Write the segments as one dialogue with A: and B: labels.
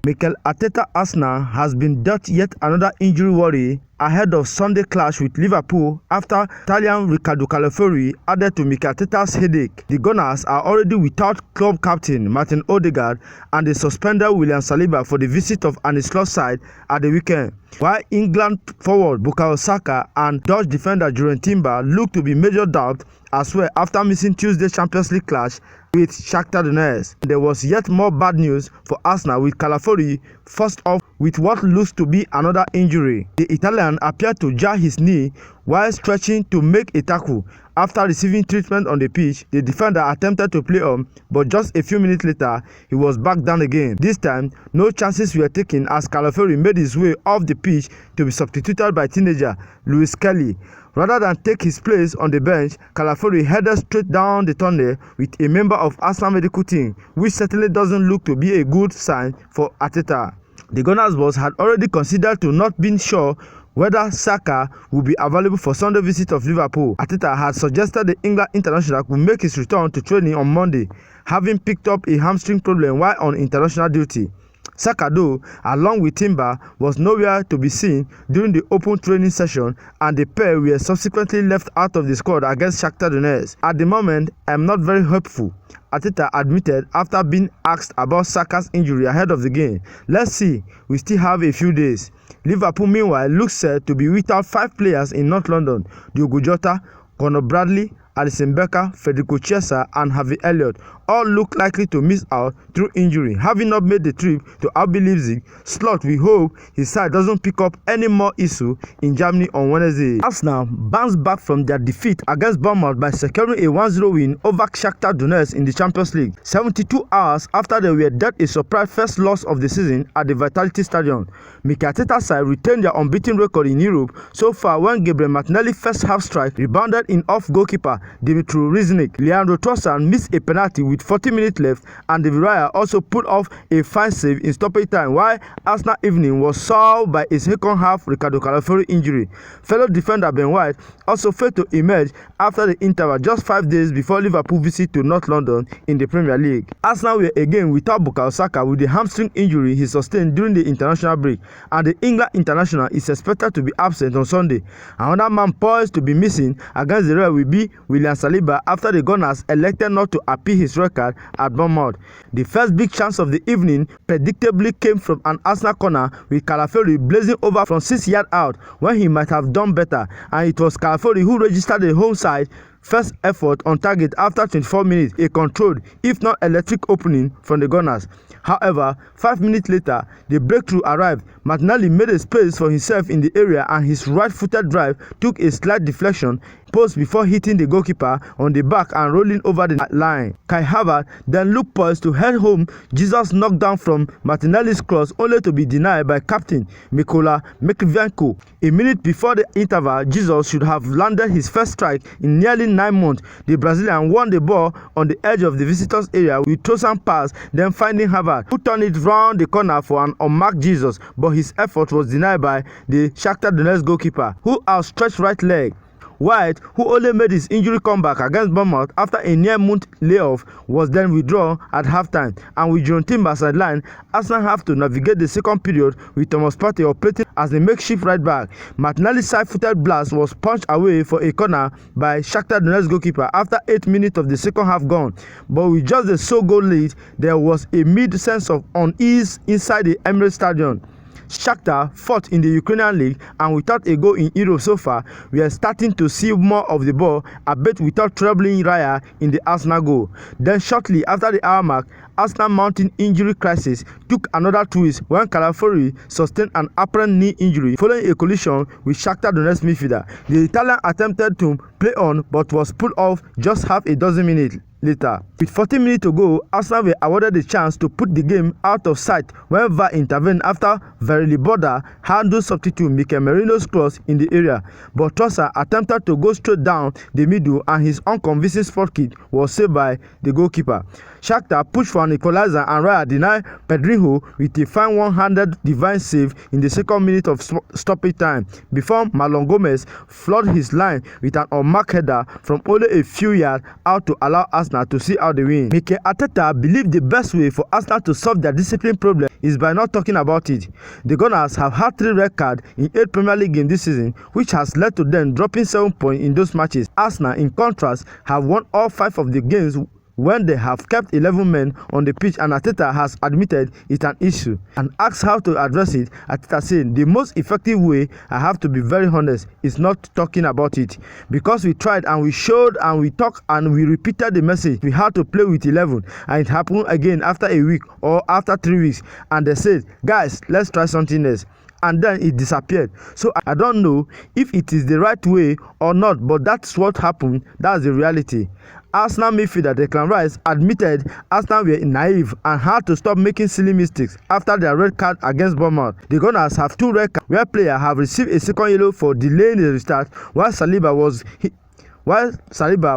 A: Mikel Arteta Arsenal has been dealt yet another injury worry ahead of Sunday clash with Liverpool after Italian Ricardo calafiori added to Mikel Arteta's headache. The Gunners are already without club captain Martin Odegaard and the suspended William Saliba for the visit of Arne Slot's side at the weekend, while England forward Bukayo Saka and Dutch defender Jurgen Timber look to be major doubt as well after missing Tuesday's Champions League clash with Shakhta Donetsk. There was yet more bad news for Arsenal with calafiori first off with what looks to be another injury. The Italian appeared to jar his knee while stretching to make a tackle. After receiving treatment on the pitch, the defender attempted to play on, but just a few minutes later, he was back down again. This time, no chances were taken as calafiori made his way off the pitch to be substituted by teenager Lewis Kelly. Rather than take his place on the bench, calafiori headed straight down the tunnel with a member of Arsenal medical team, which certainly doesn't look to be a good sign for Arteta. The Gunners boss had already considered to not being sure whether Saka would be available for Sunday visit of Liverpool. Arteta had suggested the England international could make his return to training on Monday, having picked up a hamstring problem while on international duty. Saka, though, along with Timber, was nowhere to be seen during the open training session, and the pair were subsequently left out of the squad against Shakhta Donetsk. At the moment, I am not very hopeful, Arteta admitted after being asked about Saka's injury ahead of the game. Let's see, we still have a few days. Liverpool, meanwhile, looks set to be without 5 players in North London: Diogo Jota, Conor Bradley, Alisson Becker, Federico Chiesa, and Harvey Elliott all look likely to miss out through injury. Having not made the trip to RB Leipzig, Slot will hope his side doesn't pick up any more issue in Germany on Wednesday. Arsenal bounced back from their defeat against Bournemouth by securing a 1-0 win over Shakhta Donetsk in the Champions League, 72 hours after they were dealt a surprise first loss of the season at the Vitality Stadium. Mikel Arteta's side retained their unbeaten record in Europe so far when Gabriel Martinelli's first half strike rebounded in off goalkeeper Dimitri Riznik. Leandro Trossard missed a penalty with 40 minutes left, and the Villarreal also put off a fine save in stoppage time, while Arsenal evening was solved by a second half Ricardo calafiori injury. Fellow defender Ben White also failed to emerge after the interval just 5 days before Liverpool visit to North London in the Premier League. Arsenal were again without Bukayo Saka with the hamstring injury he sustained during the international break, and the England international is expected to be absent on Sunday. Another man poised to be missing against the Reds will be William Saliba after the Gunners elected not to appeal his record at Bournemouth. The first big chance of the evening predictably came from an Arsenal corner with calafiori blazing over from 6 yards out when he might have done better, and it was calafiori who registered the home side first effort on target after 24 minutes, a controlled, if not electric opening from the Gunners. However, 5 minutes later, the breakthrough arrived. Martinelli made a space for himself in the area, and his right-footed drive took a slight deflection post before hitting the goalkeeper on the back and rolling over the line. Kai Havertz then looked poised to head home Jesus' knockdown from Martinelli's cross, only to be denied by captain Mikola Mekvienko. A minute before the interval, Jesus should have landed his first strike in nearly 9 months. The Brazilian won the ball on the edge of the visitors' area with Trossard pass, then finding Havertz, who turned it round the corner for an unmarked Jesus, but his effort was denied by the Shakhta Donetsk goalkeeper, who outstretched right leg. White, who only made his injury comeback against Bournemouth after a near-month layoff, was then withdrawn at halftime, and with Jurgen Timber sidelined, Arsenal have to navigate the second period with Thomas Partey operating as the makeshift right back. Martinelli's side-footed blast was punched away for a corner by Shakhta Donetsk goalkeeper after 8 minutes of the second half gone, but with just the sole goal lead, there was a mid-sense of unease inside the Emirates Stadium. Shakhta fought in the Ukrainian League, and without a goal in Europe so far, we are starting to see more of the ball, albeit without troubling Raya in the Arsenal goal. Then shortly after the hour mark, Arsenal mounting injury crisis took another twist when calafiori sustained an apparent knee injury following a collision with Shakhta Donetsk midfielder. The Italian attempted to play on but was pulled off just half a dozen minutes later. With 40 minutes to go, Arsenal were awarded the chance to put the game out of sight when VAR intervened after Verily Border handled substitute Mikel Merino's cross in the area, but Trossard attempted to go straight down the middle, and his unconvincing spot kick was saved by the goalkeeper. Shakhta pushed for an equalizer, and Raya denied Pedrinho with a fine one-handed divine save in the second minute of stoppage time before Marlon Gomez flooded his line with an unmarked header from only a few yards out to allow Arsenal Arsenal to see out the win. Mikel Arteta believed the best way for Arsenal to solve their discipline problem is by not talking about it. The Gunners have had 3 red cards in 8 Premier League games this season, which has led to them dropping 7 points in those matches. Arsenal, in contrast, have won all 5 of the games when they have kept 11 men on the pitch, and Arteta has admitted it's an issue. And asked how to address it, Arteta said, "The most effective way, I have to be very honest, is not talking about it. Because we tried and we showed and we talked and we repeated the message. We had to play with 11 and it happened again after a week or after 3 weeks. And they said, guys, let's try something else." And then it disappeared. So I don't know if it is the right way or not, but that's what happened. That's the reality. Arsenal midfielder Declan Rice admitted Arsenal were naive and had to stop making silly mistakes after their red card against Bournemouth. The Gunners have 2 red cards where players have received a second yellow for delaying the restart, while Saliba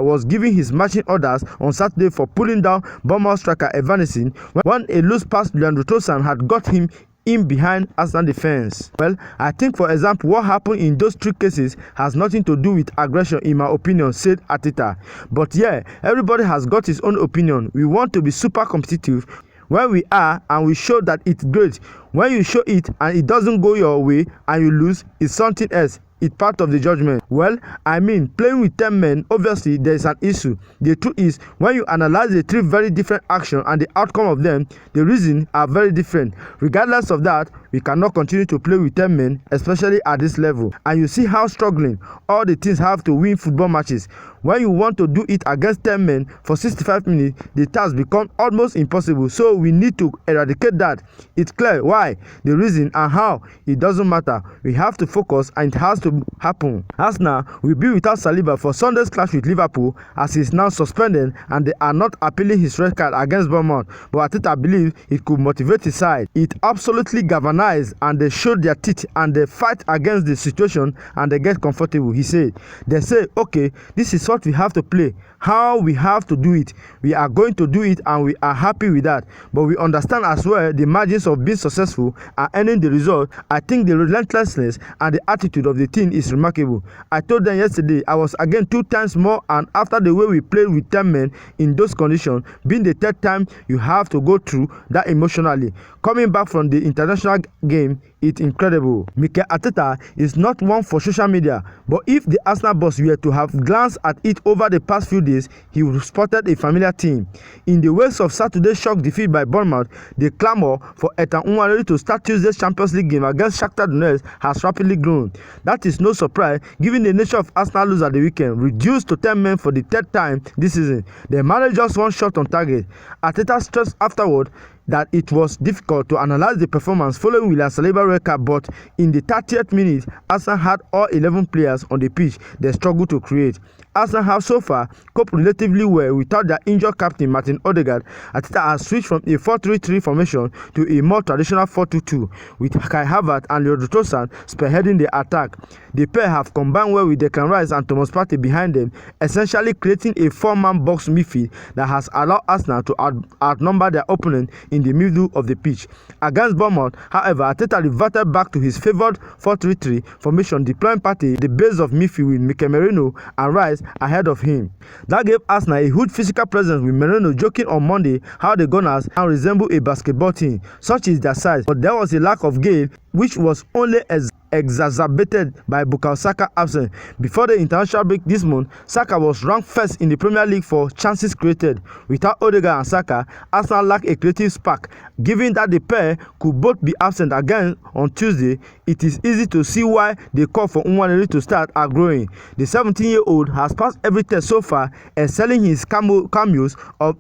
A: was giving his marching orders on Saturday for pulling down Bournemouth striker Evanescence when a loose pass Leandro Trossard had got him in behind Arsenal defense. Well, I think, for example, what happened in those 3 cases has nothing to do with aggression, in my opinion, said Arteta. But yeah, everybody has got his own opinion. We want to be super competitive when we are, and we show that it's great. When you show it and it doesn't go your way and you lose, it's something else. It's part of the judgment. Well, I mean, playing with 10 men, obviously there is an issue. The truth is, when you analyze the 3 very different actions and the outcome of them, the reasons are very different. Regardless of that, we cannot continue to play with 10 men, especially at this level. And you see how struggling all the teams have to win football matches. When you want to do it against 10 men for 65 minutes, the task becomes almost impossible. So we need to eradicate that. It's clear why, the reason, and how. It doesn't matter. We have to focus, and it has to happen. Arsenal will be without Saliba for Sunday's clash with Liverpool, as he is now suspended and they are not appealing his red card against Bournemouth. But Arteta believes it could motivate his side. It absolutely galvanized, and they showed their teeth and they fight against the situation and they get comfortable. He said, they say, okay, this is what we have to play, how we have to do it. We are going to do it and we are happy with that. But we understand as well the margins of being successful and earning the result. I think the relentlessness and the attitude of the team is remarkable. I told them yesterday I was again 2 times more, and after the way we played with 10 men in those conditions, being the 3rd time you have to go through that emotionally. Coming back from the international game, it's incredible. Mikel Arteta is not one for social media, but if the Arsenal boss were to have glanced at it over the past few days, he would have spotted a familiar team. In the wake of Saturday's shock defeat by Bournemouth, the clamour for Ethan Nwaneri to start Tuesday's Champions League game against Shakhta Donetsk has rapidly grown. That is no surprise given the nature of Arsenal lose at the weekend, reduced to 10 men for the 3rd time this season. They managed just 1 shot on target. Arteta stressed afterward that it was difficult to analyze the performance following William Saliba's red card, but in the 30th minute, Arsenal had all 11 players on the pitch they struggled to create. Arsenal have so far coped relatively well without their injured captain Martin Odegaard. Arteta has switched from a 4-3-3 formation to a more traditional 4-2-2, with Kai Havertz and Leandro Trossard spearheading the attack. The pair have combined well with Declan Rice and Thomas Partey behind them, essentially creating a 4-man box midfield that has allowed Arsenal to outnumber their opponent in the middle of the pitch. Against Bournemouth, however, Arteta reverted back to his favoured 4-3-3 formation, deploying Partey the base of midfield with Mikel Merino and Rice ahead of him. That gave Arsenal a huge physical presence, with Merino joking on Monday how the Gunners now resemble a basketball team. Such is their size, but there was a lack of gale, which was only exacerbated by Bukayo Saka's absence. Before the international break this month, Saka was ranked first in the Premier League for chances created. Without Odegaard and Saka, Arsenal lacked a creative spark. Given that the pair could both be absent again on Tuesday, it is easy to see why the call for Nwaneri to start are growing. The 17-year-old has passed every test so far, excelling in his cameos off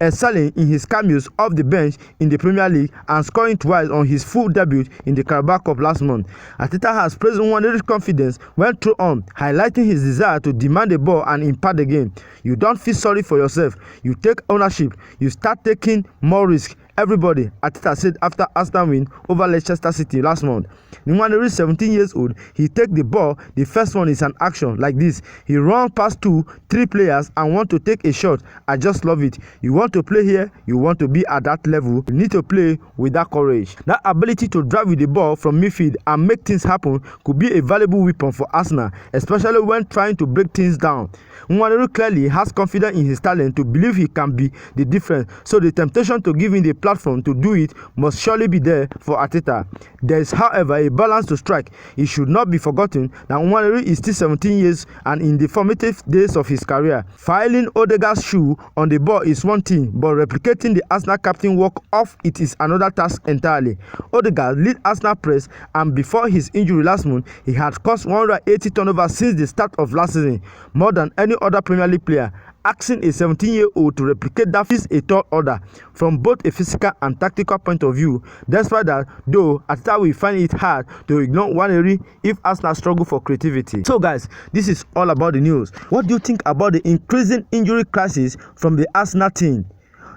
A: the bench in the Premier League and scoring twice on his full debut in the Carabao Cup last month. Arteta has praised Nwaneri's confidence when thrown on, highlighting his desire to demand the ball and impact the game. You don't feel sorry for yourself. You take ownership. You start taking more risk. everybody, Arteta said after Arsenal win over Leicester City last month. Nwaneri, 17 years old, he take the ball. The first one is an action like this. He run past 2-3 players and want to take a shot. I just love it. You want to play here, you want to be at that level, you need to play with that courage. That ability to drive with the ball from midfield and make things happen could be a valuable weapon for Arsenal, especially when trying to break things down. Nwaneri clearly has confidence in his talent to believe he can be the difference, so the temptation to give him the platform to do it must surely be there for Arteta. There is, however, a balance to strike. It should not be forgotten that Nwaneri is still 17 years and in the formative days of his career. Filing Odegaard's shoe on the ball is one thing, but replicating the Arsenal captain work off it is another task entirely. Odegaard lead Arsenal press, and before his injury last month, he had caused 180 turnovers since the start of last season, more than any other Premier League player. Asking a 17-year-old to replicate that is a tall order from both a physical and tactical point of view. Despite that, though, Arteta will find it hard to ignore Nwaneri if Arsenal struggle for creativity. So guys, this is all about the news. What do you think about the increasing injury crisis from the Arsenal team?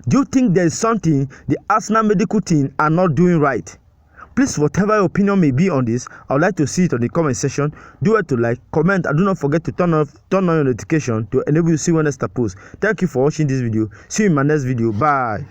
A: Do you think there is something the Arsenal medical team are not doing right? Please, whatever your opinion may be on this, I would like to see it on the comment section. Do it to like, comment, and do not forget to turn on your notification to enable you to see when next I post. Thank you for watching this video. See you in my next video. Bye.